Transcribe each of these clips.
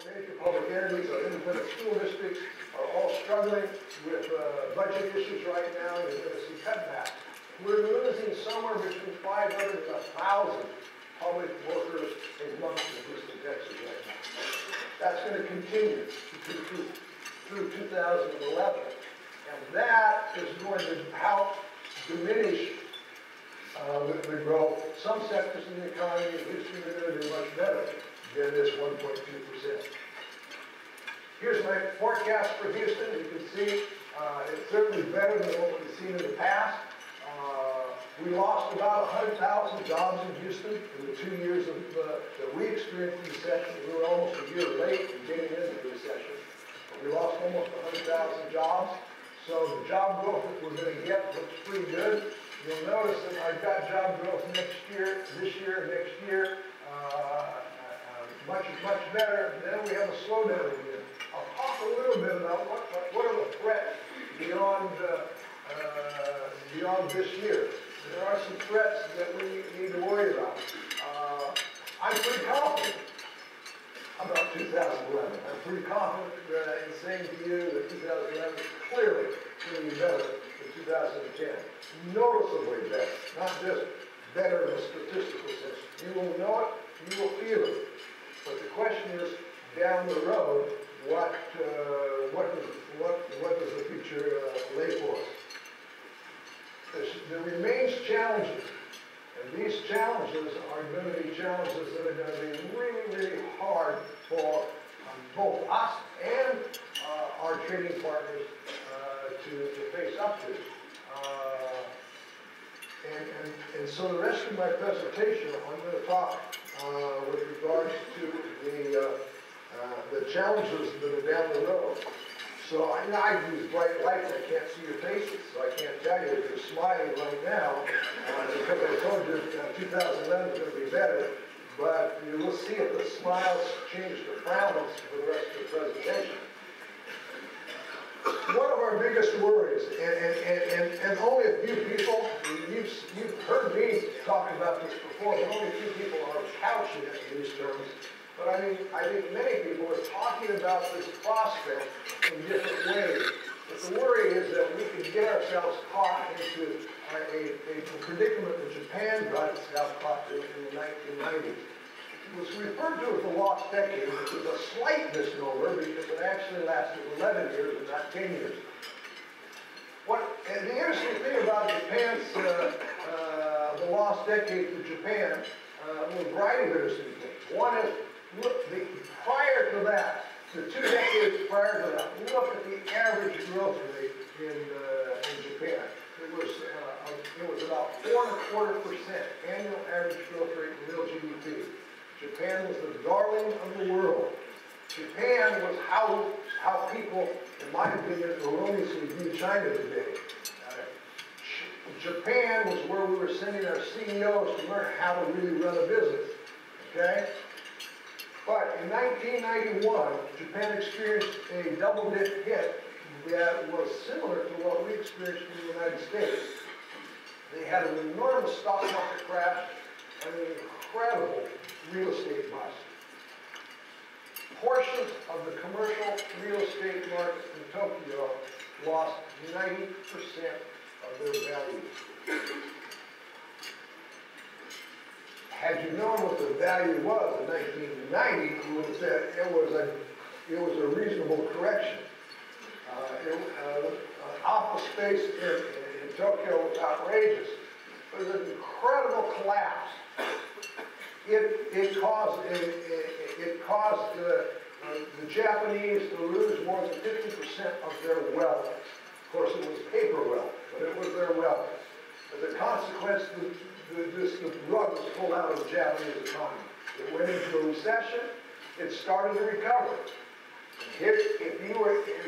major public entities, our independent school districts are all struggling with budget issues right now, and you're going to see cutbacks. We're losing somewhere between 500 and 1,000 public workers a month in Houston, Texas right now. That's going to continue through 2011. And that is going to help diminish the growth. Some sectors in the economy in Houston are going to do much better than this 1.2%. Here's my forecast for Houston. You can see it's certainly better than what we've seen in the past. We lost about 100,000 jobs in Houston in the 2 years that we experienced the recession. We were almost a year late in getting into the recession. We lost almost 100,000 jobs. So the job growth that we're going to get looks pretty good. You'll notice that I've got job growth next year, this year, next year, much better. Then we have a slowdown again. I'll talk a little bit about what are the threats beyond this year. There are some threats that we need to worry about. I'm pretty confident about 2011. I'm pretty confident in saying to you that 2011 is clearly going to be better than 2010. Noticeably better, not just better in a statistical sense. You will know it, you will feel it. But the question is, down the road, what does the future lay for us? There remains challenges, and these challenges are going to be challenges that are going to be really, really hard for both us and our trading partners to face up to. And so the rest of my presentation, I'm going to talk with regards to the challenges that are down the road. So I use bright lights, I can't see your faces, so I can't tell you if you're smiling right now, because I told you 2011 is going to be better, but you will see if the smiles change to frowns for the rest of the presentation. One of our biggest worries, and only a few people, you've heard me talk about this before, but only a few people are couching it in these terms. But I think many people are talking about this prospect in different ways. But the worry is that we could get ourselves caught into a predicament that Japan got itself caught in the 1990s. It was referred to as the lost decade, which is a slight misnomer because it actually lasted 11 years and not 10 years. And the interesting thing about Japan's, the lost decade for Japan, was a variety of interesting things. One is, look, prior to that, the 2 decades prior to that, look at the average growth rate in Japan. It was about 4.25% annual average growth rate in real GDP. Japan was the darling of the world. Japan was how people, in my opinion, erroneously view China today. Japan was where we were sending our CEOs to learn how to really run a business. Okay? But in 1991, Japan experienced a double-dip hit that was similar to what we experienced in the United States. They had an enormous stock market crash and an incredible real estate bust. Portions of the commercial real estate market in Tokyo lost 90% of their value. Had you known what the value was in 1990, you would have said it was a reasonable correction. Office space in Tokyo was outrageous. It was an incredible collapse. It caused the Japanese to lose more than 50% of their wealth. Of course, it was paper wealth, but it was their wealth. As a consequence, the rug was pulled out of the Japanese economy. It went into a recession. It started to recover. If you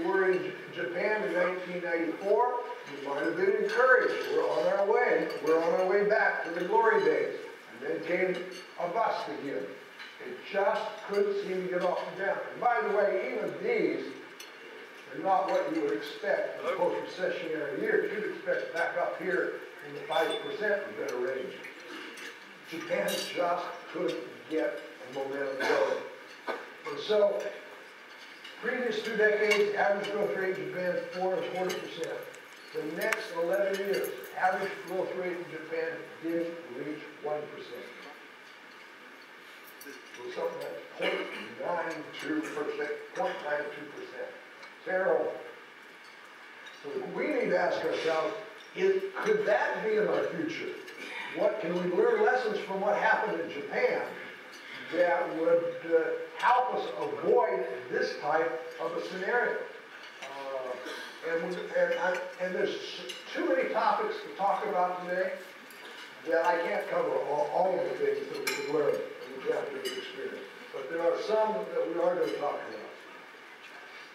were in Japan in 1994, you might have been encouraged. We're on our way. We're on our way back to the glory days. And then came a bust again. It just couldn't seem to get off the ground. And by the way, even these are not what you would expect in post-recessionary years. You'd expect back up here in the 5% or better range. Japan just couldn't get the momentum going. And so, previous 2 decades, average growth rate in Japan, 4.25%. The next 11 years, average growth rate in Japan didn't reach 1%. It was something like 0.92%, 0.92%. Terrible. So we need to ask ourselves, could that be in our future? Can we learn lessons from what happened in Japan that would help us avoid this type of a scenario? And there's too many topics to talk about today that I can't cover all of the things that we could learn from the Japanese experience. But there are some that we are going to talk about.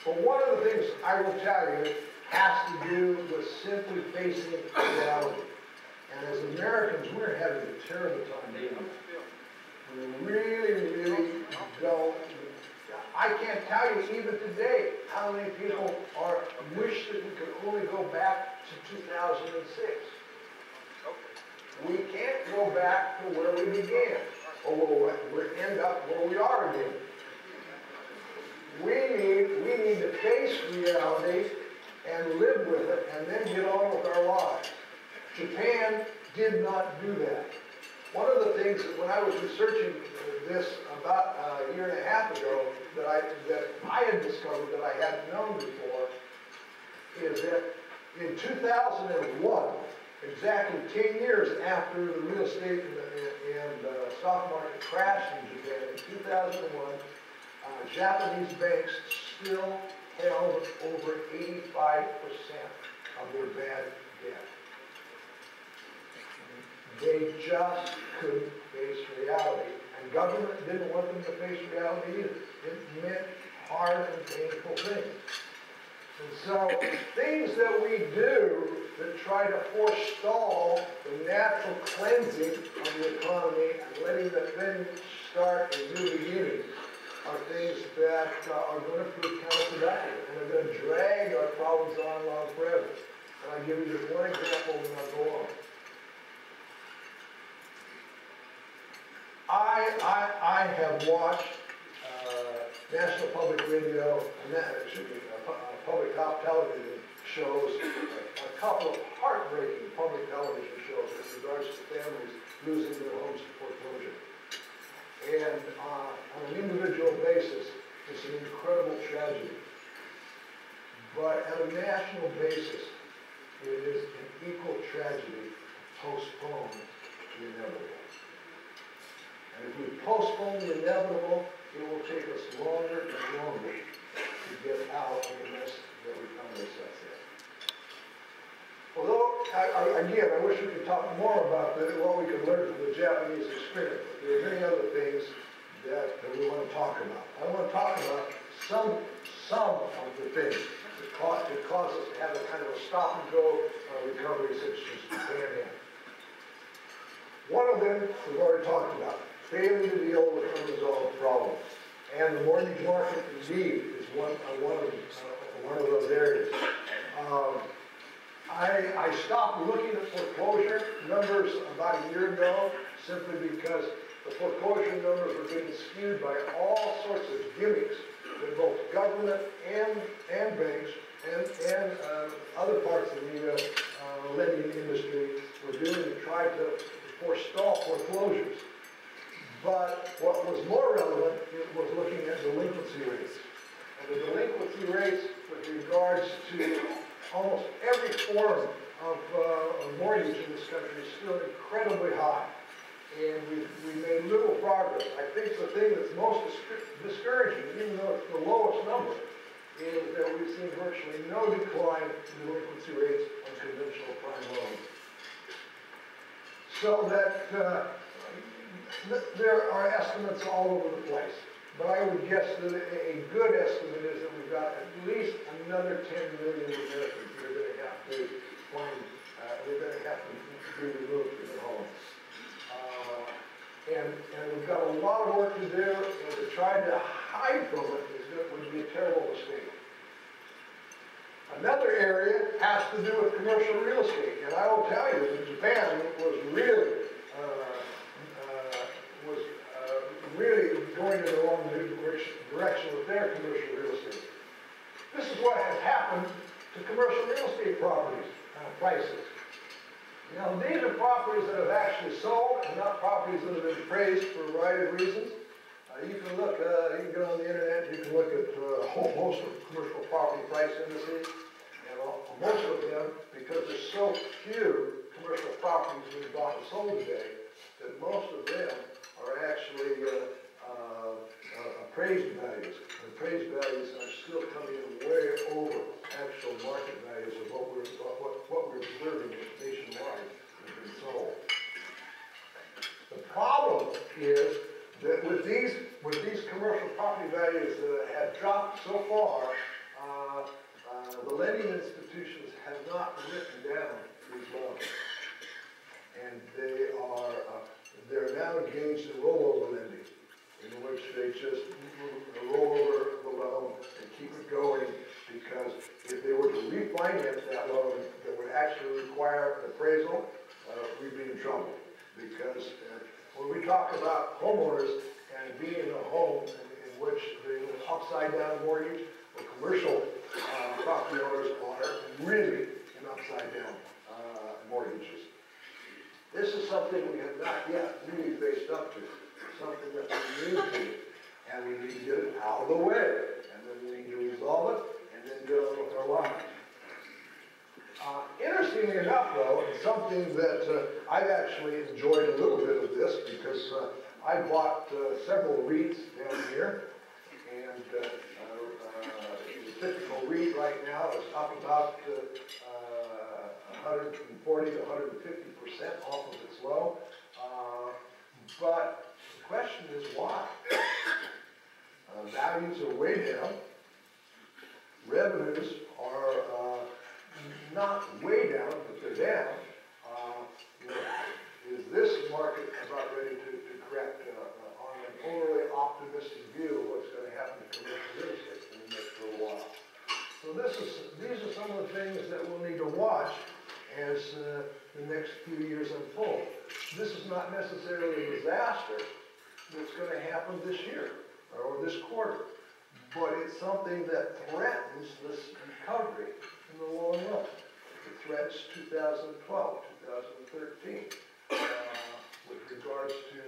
But one of the things I will tell you has to do with simply facing reality. And as Americans, we're having a terrible time doing it. We really don't. I can't tell you even today how many people wish that we could only go back to 2006. We can't go back to where we began, or we'll end up where we are again. We need to face reality and live with it, and then get on with our lives. Japan did not do that. One of the things that when I was researching this about a year and a half ago that I had discovered that I hadn't known before is that in 2001, exactly 10 years after the real estate and stock market crashed in Japan, in 2001, Japanese banks still held over 85% of their bad debt. They just couldn't face reality. And government didn't want them to face reality either. It meant hard and painful things. And so things that we do that try to forestall the natural cleansing of the economy and letting the thing start a new beginning are things that are going to prove counterproductive and are going to drag our problems on forever. And I'll give you just one example and then I'll go on. I have watched National Public Radio, public television shows, a couple of heartbreaking public television shows with regards to families losing their homes to foreclosure. And on an individual basis, it's an incredible tragedy. But at a national basis, it is an equal tragedy to postpone the inevitable. And if we postpone the inevitable, it will take us longer and longer to get out of the mess that we found ourselves in. Although, again, I wish we could talk more about what we could learn from the Japanese experience. But there are many other things that we want to talk about. I want to talk about some of the things that cause us to have a kind of a stop-and-go recovery such as Japan had. One of them we've already talked about. Failing to deal with unresolved problems. And the mortgage market, indeed, is one of those areas. I stopped looking at foreclosure numbers about a year ago simply because the foreclosure numbers were getting skewed by all sorts of gimmicks that both government and banks and other parts of the lending industry were doing to try to forestall foreclosures. But what was more relevant was looking at delinquency rates. And the delinquency rates with regards to almost every form of mortgage in this country is still incredibly high. And we made little progress. I think the thing that's most discouraging, even though it's the lowest number, is that we've seen virtually no decline in delinquency rates on conventional prime loans. So that there are estimates all over the place, but I would guess that a good estimate is that we've got at least another 10 million Americans that are going to have to be removed from their homes. And we've got a lot of work to do, and to try to hide from it would be a terrible mistake. Another area has to do with commercial real estate, and I will tell you that Japan was really going in the direction with their commercial real estate. This is what has happened to commercial real estate properties prices. You know, these are properties that have actually sold and not properties that have been appraised for a variety of reasons. You can look, you can go on the internet, you can look at most of commercial property price indices, and most of them, because there's so few commercial properties being bought and sold today, that most of them are actually appraised values. And appraised values are still coming in way over actual market values of what we're observing nationwide has been sold. The problem is that with these commercial property values that have dropped so far, the lending institutions have not written down these loans, and they're now engaged in rollover lending, in which they just roll over the loan and keep it going, because if they were to refinance that loan that would actually require an appraisal, we'd be in trouble. Because when we talk about homeowners and being in a home in which they have an upside down mortgage, the commercial property owners are really in upside down mortgages. This is something we have not yet really faced up to, something that we need to, and we need to get it out of the way, and then we need to resolve it, and then get on with our lives. Interestingly enough, though, it's something that I've actually enjoyed a little bit of this, because I bought several REITs down here, and the typical REIT right now is up about 140 to 150% off of its low. But the question is why? Values are way down. Revenues are not way down, but they're down. Is this market about ready to correct on an overly optimistic view of what's going to happen to commercial real estate in the next little while? So these are some of the things that we'll need to watch as the next few years unfold. This is not necessarily a disaster that's going to happen this year or this quarter, but it's something that threatens this recovery in the long run. It threatens 2012, 2013, with regards to,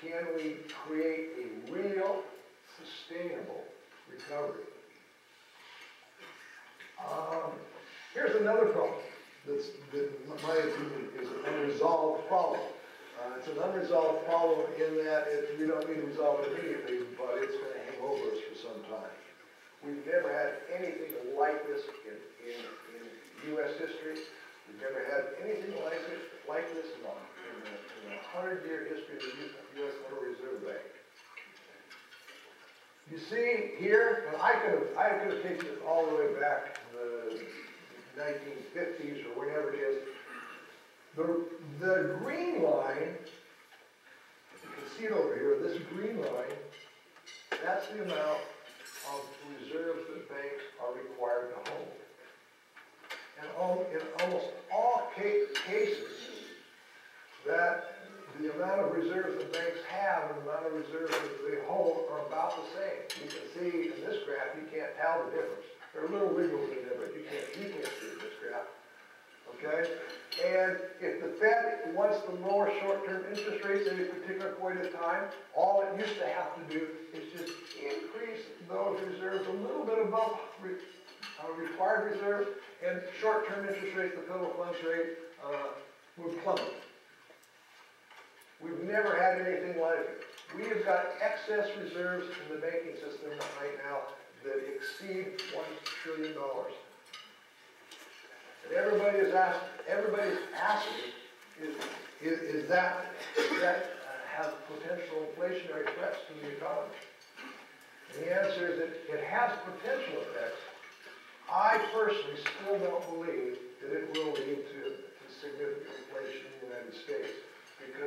can we create a real, sustainable recovery? Here's another problem that, in my opinion, is an unresolved problem. It's an unresolved problem in that we don't need to resolve it immediately, but it's going to hang over us for some time. We've never had anything like this in U.S. history. We've never had anything like this in the 100-year history of the U.S. Federal Reserve Bank. You see here, and I could have taken this all the way back to the 1950s or whenever it is. The green line, you can see it over here, this green line, that's the amount of reserves that banks are required to hold. And in almost all cases, that the amount of reserves that banks have and the amount of reserves that they hold are about the same. You can see in this graph, you can't tell the difference. There are little wiggles in there, but you can't see in this graph. Okay? And if the Fed wants to lower short-term interest rates at a particular point in time, all it used to have to do is just increase those reserves a little bit above required reserves, and short-term interest rates, the federal funds rate, would plummet. We've never had anything like it. We have got excess reserves in the banking system right now that exceed $1 trillion. And everybody's asking, is that have potential inflationary threats to the economy? And the answer is that it has potential effects. I personally still don't believe that it will lead to significant inflation in the United States, because